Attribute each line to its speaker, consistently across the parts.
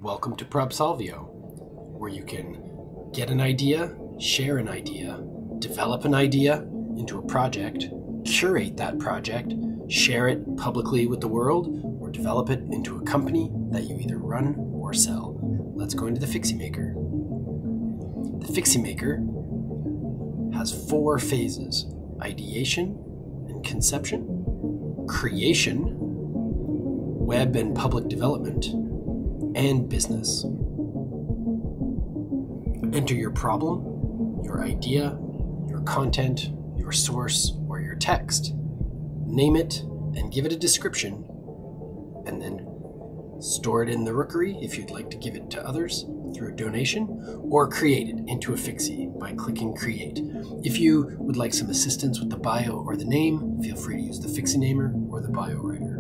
Speaker 1: Welcome to ProbSolvio, where you can get an idea, share an idea, develop an idea into a project, curate that project, share it publicly with the world, or develop it into a company that you either run or sell. Let's go into the Fixie-maker. The Fixie-maker has 4 phases: ideation and conception, creation, web and public development, and business. Enter your problem, your idea, your content, your source, or your text. Name it and give it a description, and then store it in the Rookery if you'd like to give it to others through a donation, or create it into a Fixie by clicking Create. If you would like some assistance with the bio or the name, feel free to use the Fixie namer or the bio writer.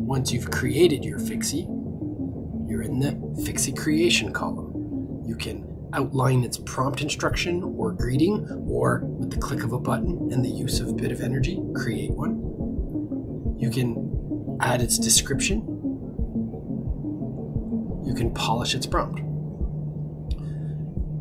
Speaker 1: Once you've created your Fixie, you're in the Fixie creation column. You can outline its prompt instruction or greeting, or with the click of a button and the use of a bit of energy, create one. You can add its description. You can polish its prompt.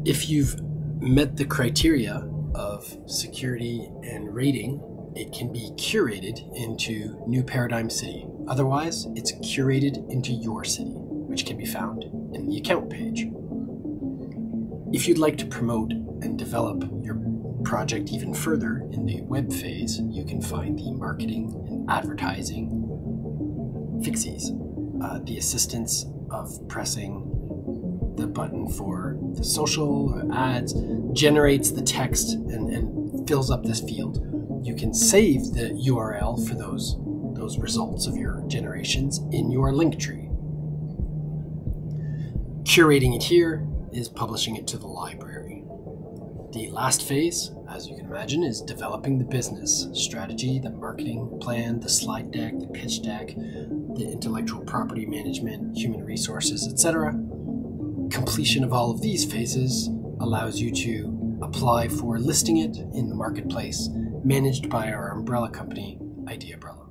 Speaker 1: If you've met the criteria of security and rating, it can be curated into New Paradigm City. Otherwise, it's curated into your city, which can be found in the account page. If you'd like to promote and develop your project even further in the web phase, you can find the marketing and advertising Fixies. The assistance of pressing the button for the social or ads generates the text and fills up this field. You can save the URL for those results of your generations in your link tree. Curating it here is publishing it to the library. The last phase, as you can imagine, is developing the business strategy, the marketing plan, the slide deck, the pitch deck, the intellectual property management, human resources, etc. Completion of all of these phases allows you to apply for listing it in the marketplace, managed by our umbrella company, Idea Umbrella.